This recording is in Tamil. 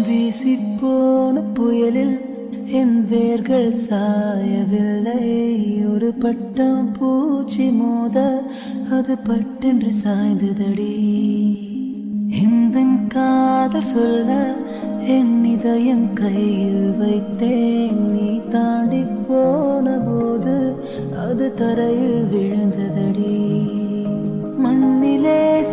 வீசிப்போன புயலில் என் வேர்கள் சாயவில்லை. ஒரு பட்டம் பூச்சி மோத அது பட்டென்று சாய்ந்ததடி. இந்த காதல் சொல்ல என் இதயம் கையில் வைத்தேன். நீ தாண்டி போன போது அது தரையில் விழுந்ததடி. மண்ணிலே